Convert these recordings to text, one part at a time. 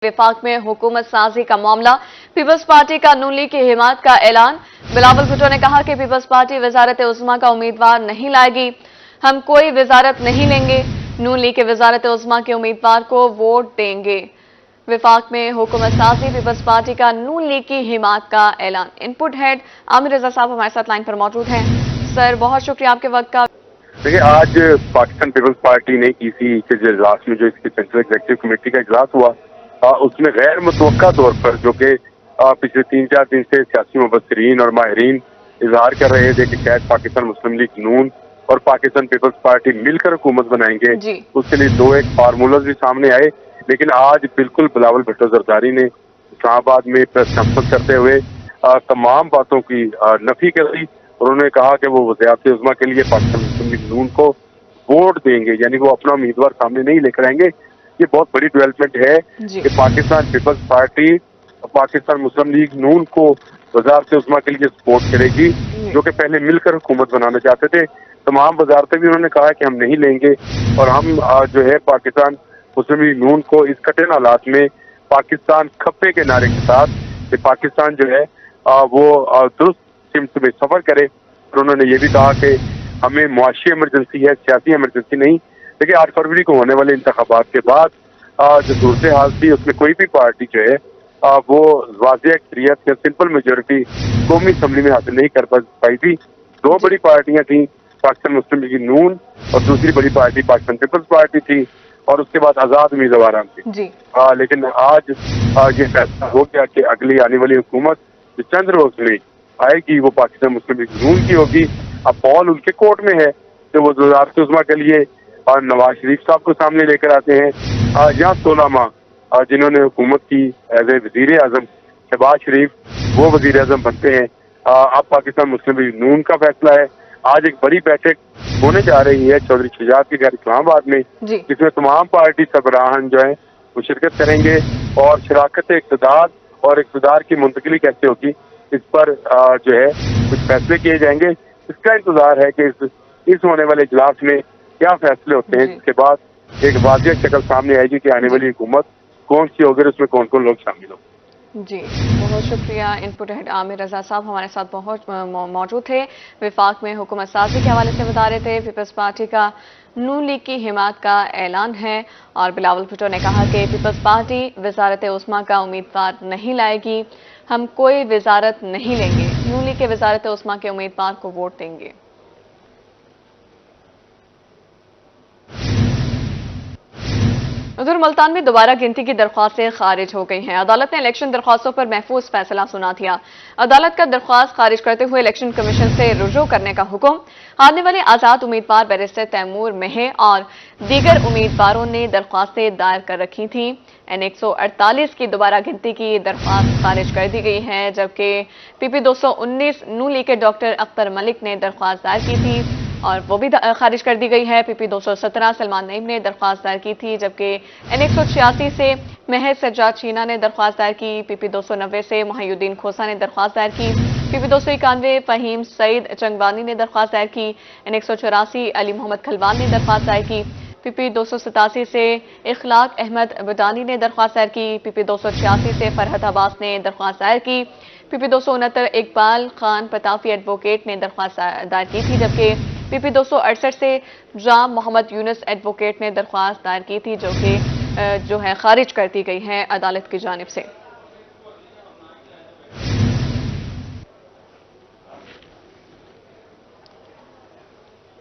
वफाक में हुकूमत साजी का मामला, पीपल्स पार्टी का नून लीग की हिमायत का ऐलान। बिलावल भुट्टो ने कहा कि पीपल्स पार्टी वजारत उज़्मा का उम्मीदवार नहीं लाएगी, हम कोई वजारत नहीं लेंगे, नून लीग के वजारत उज़्मा के उम्मीदवार को वोट देंगे। वफाक में हुकूमत साजी, पीपल्स पार्टी का नून लीग की हिमायत का ऐलान। इनपुट हेड आमिर रजा साहब हमारे साथ लाइन पर मौजूद हैं। सर, बहुत शुक्रिया आपके वक्त का। देखिए, आज पाकिस्तान पीपल्स पार्टी ने ईसी के इजलास में जो इसकी सेंट्रल एग्जीक्यूटिव कमेटी का इजलास हुआ, उसमें गैर मुतवक्का तौर पर, जो कि पिछले 3-4 दिन से सियासी मुबस्सिरीन और माहिरीन इजहार कर रहे थे कि शायद पाकिस्तान मुस्लिम लीग नून और पाकिस्तान पीपल्स पार्टी मिलकर हुकूमत बनाएंगे, उसके लिए 2-1 फार्मूलाज भी सामने आए। लेकिन आज बिल्कुल बिलावल भुट्टो जरदारी ने इस्लामाबाद में प्रेस कॉन्फ्रेंस करते हुए तमाम बातों की नफी कर दी। उन्होंने कहा कि वो वज़ारत उज़्मा के लिए पाकिस्तान मुस्लिम लीग नून को वोट देंगे, यानी वो अपना उम्मीदवार सामने नहीं लेकर आएंगे। ये बहुत बड़ी डेवलपमेंट है कि पाकिस्तान पीपल्स पार्टी पाकिस्तान मुस्लिम लीग नून को वज़ारत उज़्मा के लिए सपोर्ट करेगी, जो कि पहले मिलकर हुकूमत बनाना चाहते थे। तमाम वजारतें भी उन्होंने कहा कि हम नहीं लेंगे और हम जो है पाकिस्तान मुस्लिम लीग नून को इस कठिन हालात में पाकिस्तान खप्पे के नारे के साथ कि पाकिस्तान जो है वो दुरुस्त सिमत में सफर करे। और उन्होंने ये भी कहा कि हमें मुआशी इमरजेंसी है, सियासी इमरजेंसी नहीं। देखिए, 8 फरवरी को होने वाले इंतखाबात के बाद जो सूरत हाल थी, उसमें कोई भी पार्टी जो है वो वाज़ेह अक्सरियत या सिंपल मेजोरिटी कौमी असम्बली में हासिल नहीं कर पाई थी। 2 बड़ी पार्टियां थी, पाकिस्तान मुस्लिम लीग नून और दूसरी बड़ी पार्टी पाकिस्तान पीपल्स पार्टी थी, और उसके बाद आजाद उम्मीदवार थी। लेकिन आज ये फैसला हो गया कि अगली आने वाली हुकूमत जो चंद रोज में आएगी वो पाकिस्तान मुस्लिम लीग नून की होगी। अब बॉल उनके कोर्ट में है कि वो वज़ारत उज़्मा के लिए नवाज शरीफ साहब को सामने लेकर आते हैं, या 16 माह जिन्होंने हुकूमत की एज ए वजीर आजम शहबाज शरीफ, वो वजीर आजम बनते हैं। अब पाकिस्तान मुस्लिम लीग नून का फैसला है। आज एक बड़ी बैठक होने जा रही है चौधरी शुजात के घर इस्लामाबाद में, जिसमें तमाम पार्टी सरबराहान जो है वो शिरकत करेंगे और शराकत इक़्तिदार और इक़्तिदार की मुंतकिली कैसे होगी, इस पर जो है कुछ फैसले किए जाएंगे। इसका इंतजार है कि इस होने वाले इजलास में क्या फैसले होते हैं, जिसके बाद एक वाज़ेह शक्ल सामने आएगी कि आने वाली हुकूमत कौन सी होगी, उसमें कौन कौन लोग शामिल होंगे। जी, बहुत शुक्रिया। इनपुट हेड आमिर रजा साहब हमारे साथ बहुत मौजूद थे। वफाक में हुकूमत साजी के हवाले से बता रहे थे। पीपल्स पार्टी का नून लीग की हिमायत का ऐलान है और बिलावल भुट्टो ने कहा कि पीपल्स पार्टी वजारत उज़्मा का उम्मीदवार नहीं लाएगी, हम कोई वजारत नहीं लेंगे, नून लीग के वजारत उज़्मा के उम्मीदवार को वोट देंगे। उधर मुल्तान में दोबारा गिनती की दरख्वास्तें खारिज हो गई हैं। अदालत ने इलेक्शन दरख्वास्तों पर महफूज फैसला सुना दिया। अदालत का दरख्वास्त खारिज करते हुए इलेक्शन कमीशन से रुजू करने का हुक्म। हारने वाले आजाद उम्मीदवार बैरिस्टर तैमूर मेह और दीगर उम्मीदवारों ने दरख्वास्तें दायर कर रखी थी। N148 की दोबारा गिनती की दरख्वास्त खारिज कर दी गई है, जबकि PP 219 नून लीग के डॉक्टर अख्तर मलिक ने दरख्वास्त दायर की थी और वो भी खारिज कर दी गई है। PP 217 सलमान नईम ने दरख्वास्त दायर की थी, जबकि N186 से महज सज्जाद शीना ने दरख्वास्त दायर की। PP 290 से मुहय्युद्दीन खोसा ने दरख्वास्त दायर की। PP 291 फहीम सईद चंगवानी ने दरख्वास्त दायर की। N184 अली मोहम्मद खलवान ने दरख्वास्त दायर की। PP 287 से इखलाक अहमद बदानी ने दरख्वास्त दायर की। PP 286 से फरहत अब्बास ने दरख्वास्त दायर की। PP 269 इकबाल खान पताफी एडवोकेट ने दरख्वास्त दायर की थी, जबकि PP 268 से जाम मोहम्मद यूनुस एडवोकेट ने दरख्वास्त दायर की थी, जो है खारिज कर दी गई है अदालत की जानिब से।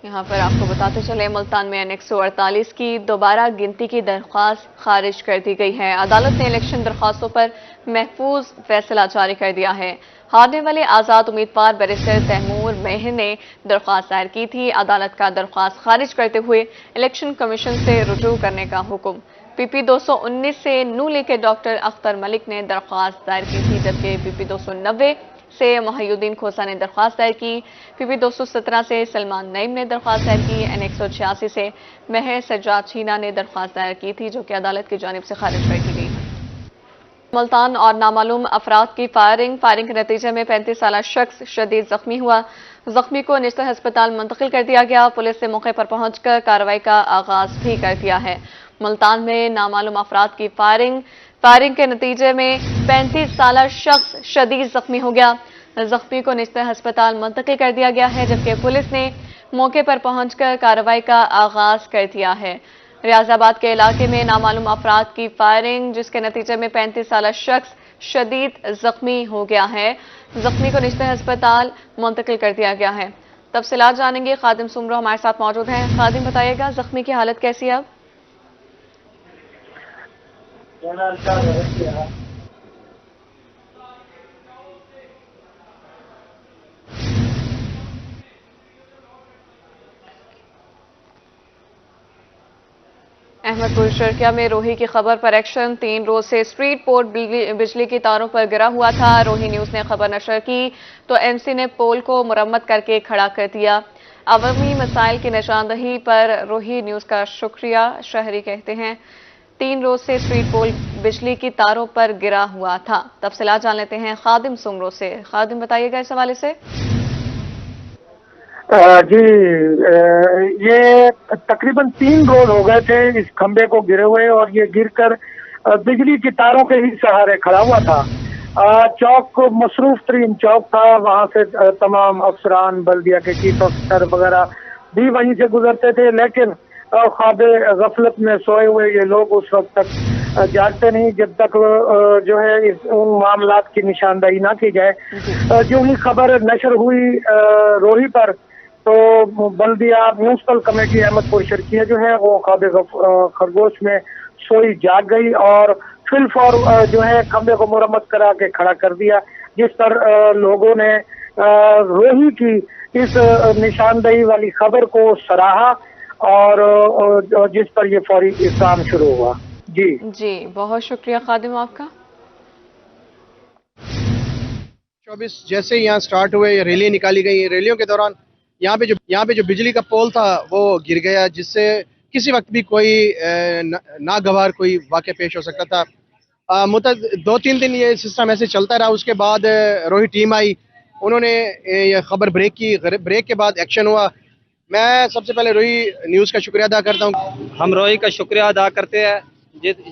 यहाँ पर आपको बताते चले, मुल्तान में N148 की दोबारा गिनती की दरख्वास्त खारिज कर दी गई है। अदालत ने इलेक्शन दरख्वास्तों पर महफूज फैसला जारी कर दिया है। हारने वाले आजाद उम्मीदवार बैरिस्टर तैमूर मेह ने दरख्वास्त दायर की थी। अदालत का दरख्वास्त खारिज करते हुए इलेक्शन कमीशन से रुजू करने का हुक्म। PP 219 से नून लीग के डॉक्टर अख्तर मलिक ने दरख्वास्त दायर की थी, जबकि PP 290 से मुहय्युद्दीन खोसा ने दरख्वास्त दायर की। PP 217 से सलमान नईम ने दरख्वास्त दायर की। N186 से महज सज्जाद शीना ने दरख्वास्त दायर की थी, जो कि अदालत की जानिब से खारिज कर दी गई है। मुल्तान और नामालूम अफराद की फायरिंग के नतीजे में 35 साला शख्स शदीद जख्मी हुआ। जख्मी को निश्चित अस्पताल मुंतकिल कर दिया गया। पुलिस ने मौके पर पहुंचकर कार्रवाई का आगाज भी कर दिया है। मुल्तान में नामालूम अफराद की फायरिंग फायरिंग के नतीजे में 35 साला शख्स शदीद जख्मी हो गया। जख्मी को निजता अस्पताल मुंतकिल कर दिया गया है, जबकि पुलिस ने मौके पर पहुंचकर कार्रवाई का आगाज कर दिया है। रियाजाबाद के इलाके में नामालूम अफराद की फायरिंग, जिसके नतीजे में 35 साला शख्स शदीद जख्मी हो गया है। जख्मी को निजता अस्पताल मुंतकिल कर दिया गया है। तफसीलात जानेंगे, खादिम सुमरो हमारे साथ मौजूद हैं। खादिम, बताइएगा जख्मी की हालत कैसी है अब? अहमदपुर शर्किया में रोही की खबर पर एक्शन। 3 रोज से स्ट्रीट पोल बिजली की तारों पर गिरा हुआ था। रोही न्यूज ने खबर नशर की तो एमसी ने पोल को मुरम्मत करके खड़ा कर दिया। अवामी मसाइल की निशानदही पर रोही न्यूज का शुक्रिया, शहरी कहते हैं। 3 रोज से स्ट्रीट पोल बिजली की तारों पर गिरा हुआ था। तफसीलात जान लेते हैं खादिम सुमरो से। खादिम, बताइएगा इस हवाले से। जी, ये तकरीबन 3 रोज हो गए थे इस खंबे को गिरे हुए, और ये गिरकर बिजली की तारों के ही सहारे खड़ा हुआ था। चौक मसरूफ तरीन चौक था, वहां से तमाम अफसरान, बल्दिया के चीफ अफसर वगैरह भी वहीं से गुजरते थे, लेकिन ख्वाबे गफलत में सोए हुए ये लोग उस वक्त तक जागते नहीं जब तक जो है इस उन मामलात की निशानदही ना की जाए। जो ही खबर नशर हुई रोही पर, तो बल्दिया म्यूनसिपल कमेटी अहमदपुर शर्किया जो है वो ख्वाबे खरगोश में सोई जाग गई और फिलफौर जो है खंबे को मुरम्मत करा के खड़ा कर दिया, जिस पर लोगों ने रोही की इस निशानदही वाली खबर को सराहा और जिस पर ये फौरी इक़दाम शुरू हुआ। जी, बहुत शुक्रिया खादिम आपका। 24 जैसे ही यहाँ स्टार्ट हुए, रैली निकाली गई। रैलियों के दौरान यहाँ पे जो बिजली का पोल था वो गिर गया, जिससे किसी वक्त भी कोई नागवार कोई वाक़या पेश हो सकता था। 2-3 दिन ये सिस्टम ऐसे चलता रहा। उसके बाद रोही टीम आई, उन्होंने ये खबर ब्रेक की। ब्रेक के बाद एक्शन हुआ। मैं सबसे पहले रोही न्यूज़ का शुक्रिया अदा करता हूँ। हम रोही का शुक्रिया अदा करते हैं।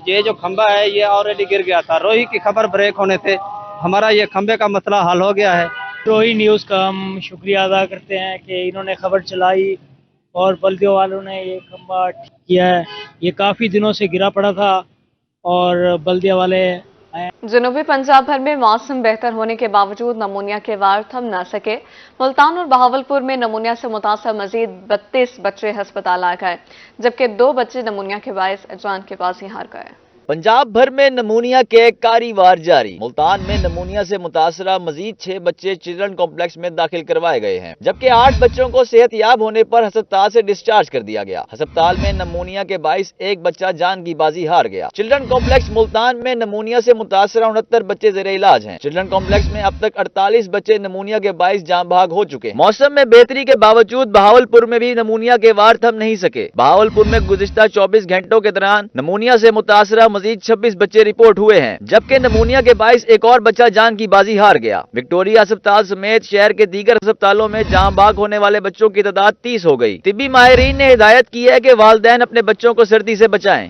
ये जो खंबा है ये ऑलरेडी गिर गया था। रोही की खबर ब्रेक होने से हमारा ये खंबे का मसला हल हो गया है। रोही न्यूज़ का हम शुक्रिया अदा करते हैं कि इन्होंने खबर चलाई और बल्दियों वालों ने ये खंबा ठीक किया है। ये काफ़ी दिनों से गिरा पड़ा था और बल्दिया वाले जनूबी पंजाब भर में मौसम बेहतर होने के बावजूद नमूनिया के वार थम न सके। मुल्तान और बहावलपुर में नमूनिया से मुतासर मजीद 32 बच्चे अस्पताल आ गए, जबकि 2 बच्चे नमूनिया के बायस जान के बाजी हार गए। पंजाब भर में नमूनिया के कारी वार जारी। मुल्तान में नमूनिया से मुतासरा मजीद 6 बच्चे चिल्ड्रन कॉम्प्लेक्स में दाखिल करवाए गए हैं, जबकि 8 बच्चों को सेहतयाब होने पर अस्पताल से डिस्चार्ज कर दिया गया। अस्पताल में नमूनिया के बाइस एक बच्चा जान की बाजी हार गया। चिल्ड्रन कॉम्प्लेक्स मुल्तान में नमूनिया से मुतासरा 69 बच्चे जेर इलाज हैं। चिल्ड्रन कॉम्प्लेक्स में अब तक 48 बच्चे नमूनिया के बाइस जान भाग हो चुके हैं। मौसम में बेहतरी के बावजूद बहावलपुर में भी नमूनिया के वार थम नहीं सके। बहावलपुर में गुज़िश्ता 24 घंटों के दौरान नमूनिया से मुतासरा मजीद 26 बच्चे रिपोर्ट हुए हैं, जबकि नमूनिया के बाइस एक और बच्चा जान की बाजी हार गया। विक्टोरिया अस्पताल समेत शहर के दीगर अस्पतालों में जान भाग होने वाले बच्चों की तादाद 30 हो गई। तिब्बी माहिरीन ने हिदायत की है कि वालिदैन अपने बच्चों को सर्दी से बचाएं।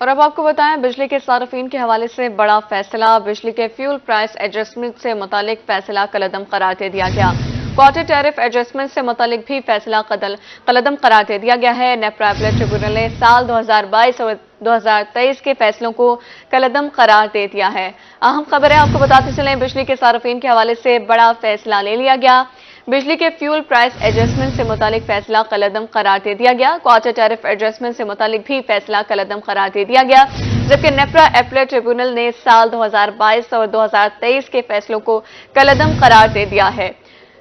और अब आपको बताएं, बिजली के सार्फिन के हवाले से बड़ा फैसला। बिजली के फ्यूल प्राइस एडजस्टमेंट से मुतालिक फैसला कलदम करार दे दिया गया। क्वार्टर टैरिफ एडजस्टमेंट से मुतालिक भी फैसला कलदम करार दे दिया गया है। नेपरा अपीलेट ट्रिब्यूनल ने साल 2022 और 2023 के फैसलों को कलदम करार दे दिया है। अहम खबर है, आपको बताते चलें, बिजली के सार्फिन के हवाले से बड़ा फैसला ले लिया गया। बिजली के फ्यूल प्राइस एडजस्टमेंट से मुतालिक फैसला कलदम करार दे दिया गया। क्वार्टर टैरिफ एडजस्टमेंट से मुतालिक भी फैसला कलदम करार दे दिया गया, जबकि नेपरा अपीलेट ट्रिब्यूनल ने साल 2022 और 2023 के फैसलों को कलदम करार दे दिया है।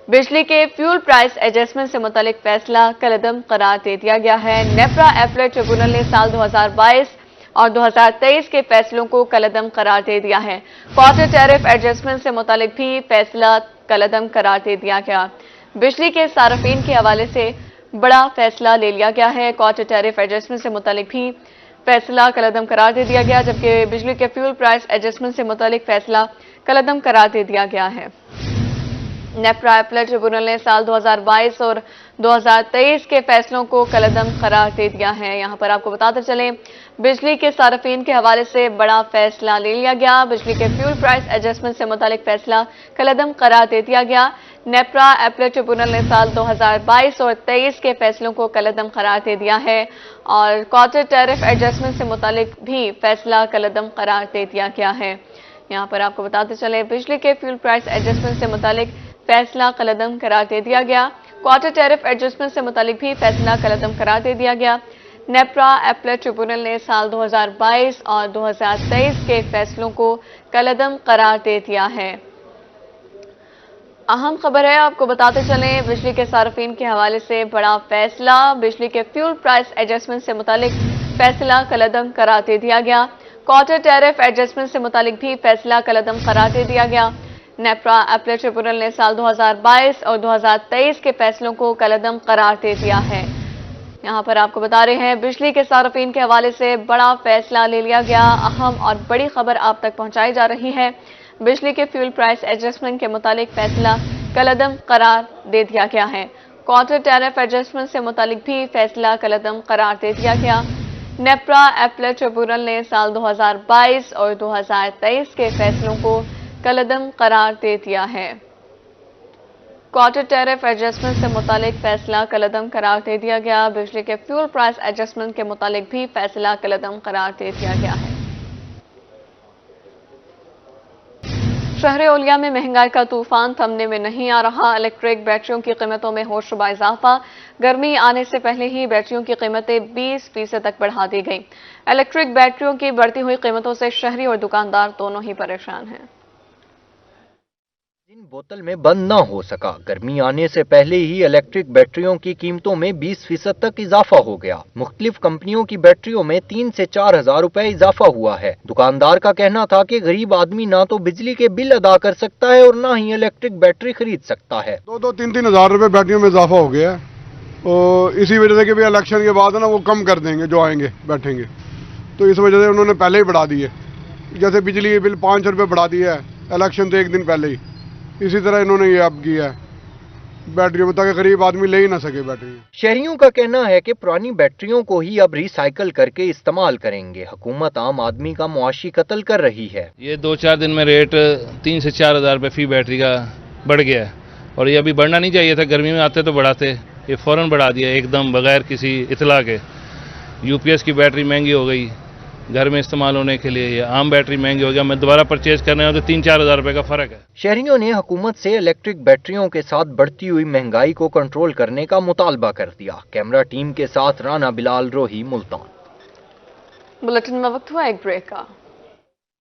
बिजली के फ्यूल प्राइस एडजस्टमेंट से मुतालिक फैसला कलदम करार दे दिया गया है। नेपरा अपीलेट ट्रिब्यूनल ने साल 2022 और 2023 के फैसलों को कलदम करार दे दिया है। क्वार्टर टैरिफ एडजस्टमेंट से मुतालिक भी फैसला कलदम करार दे दिया गया। बिजली के सार्फिन के हवाले से बड़ा फैसला ले लिया गया है। क्वार्टर टैरिफ एडजस्टमेंट से मुतालिक भी फैसला कलदम करार दे दिया गया, जबकि बिजली के फ्यूल प्राइस एडजस्टमेंट से मुतालिक फैसला कलदम करार दे दिया गया है। नेपरा अपीलेट ट्रिब्यूनल ने साल 2022 और 2023 के फैसलों को कलदम करार दे दिया है। यहां पर आपको बताते चलें, बिजली के सार्फिन के हवाले से बड़ा फैसला ले लिया गया। बिजली के फ्यूल प्राइस एडजस्टमेंट से मुतालिक फैसला कलअदम करार दे दिया गया। नेपरा एपलेट ट्रिब्यूनल ने साल 2022 और 23 के फैसलों को कलअदम करार दे दिया है और क्वार्टर टैरिफ एडजस्टमेंट से मुतालिक भी फैसला कलअदम करार दे दिया गया है। यहाँ पर आपको बताते चले, बिजली के फ्यूल प्राइस एडजस्टमेंट से मुतालिक फैसला कलअदम करार दे दिया गया। क्वार्टर टैरिफ एडजस्टमेंट से मुतालिक भी फैसला कलअदम करार दे दिया गया। नेपरा एपलेट ट्रिब्यूनल ने साल 2022 और 2023 के फैसलों को कलअदम करार दे दिया है। अहम खबर है, आपको बताते चलें, बिजली के सार्फिन के हवाले से बड़ा फैसला। बिजली के फ्यूल प्राइस एडजस्टमेंट से मुतालिक फैसला कलअदम करार दे दिया गया। क्वार्टर टैरिफ एडजस्टमेंट से मुतालिक भी फैसला कलअदम करार दे दिया गया। नेपरा एपलेट ट्रिब्यूनल ने साल 2022 और 2023 के फैसलों को कलअदम करार दे दिया है। यहाँ पर आपको बता रहे हैं, बिजली के सार्फिन के हवाले से बड़ा फैसला ले लिया गया। अहम और बड़ी खबर आप तक पहुंचाई जा रही है। बिजली के फ्यूल प्राइस एडजस्टमेंट के मुतालिक फैसला कलअदम करार दे दिया गया है। क्वार्टर टैरिफ एडजस्टमेंट से मुतालिक भी फैसला कलअदम करार दे दिया गया। नेपरा एपलेट ट्रिब्यूनल ने साल 2022 और 2023 के फैसलों को कलअदम करार दे दिया है। क्वार्टर टैरिफ एडजस्टमेंट से मुतालिक फैसला कलअदम करार दे दिया गया। बिजली के फ्यूल प्राइस एडजस्टमेंट के मुतालिक भी फैसला कलअदम करार दे दिया गया है। शहर ओलिया में महंगाई का तूफान थमने में नहीं आ रहा। इलेक्ट्रिक बैटरियों की कीमतों में होशरुबा इजाफा। गर्मी आने से पहले ही बैटरियों की कीमतें 20% तक बढ़ा दी गई। इलेक्ट्रिक बैटरियों की बढ़ती हुई कीमतों से शहरी और दुकानदार दोनों ही परेशान हैं। बोतल में बंद न हो सका। गर्मी आने से पहले ही इलेक्ट्रिक बैटरियों की कीमतों में 20% तक इजाफा हो गया। मुख्तलिफ कंपनियों की बैटरियों में 3 से 4 हजार रुपए इजाफा हुआ है। दुकानदार का कहना था कि गरीब आदमी ना तो बिजली के बिल अदा कर सकता है और ना ही इलेक्ट्रिक बैटरी खरीद सकता है। 2-3 हजार रुपए बैटरियों में इजाफा हो गया है और इसी वजह से कि भी इलेक्शन के बाद ना वो कम कर देंगे, जो आएंगे बैठेंगे, तो इस वजह से उन्होंने पहले ही बढ़ा दिए। जैसे बिजली के बिल 5 रुपए बढ़ा दिया है इलेक्शन से 1 दिन पहले ही, इसी तरह इन्होंने ये अब किया है बैटरियों में, ताकि गरीब आदमी ले ही ना सके बैटरी। शहरियों का कहना है कि पुरानी बैटरियों को ही अब रिसाइकल करके इस्तेमाल करेंगे। हुकूमत आम आदमी का मुआशी कत्ल कर रही है। ये 2-4 दिन में रेट 3 से 4 हजार रुपये फी बैटरी का बढ़ गया है और ये अभी बढ़ना नहीं चाहिए था। गर्मी में आते तो बढ़ाते, ये फौरन बढ़ा दिया एकदम बगैर किसी इतला के। यूपीएस की बैटरी महंगी हो गई घर में इस्तेमाल होने के लिए, ये आम बैटरी महंगी हो गया। मैं दोबारा परचेज करने हो तो 3-4 हजार रुपए का फर्क है। शहरियों ने हुकूमत से इलेक्ट्रिक बैटरियों के साथ बढ़ती हुई महंगाई को कंट्रोल करने का मुतालबा कर दिया। कैमरा टीम के साथ राना बिलाल, रोही, मुल्तान। बुलेटिन में वक्त हुआ एक ब्रेक का।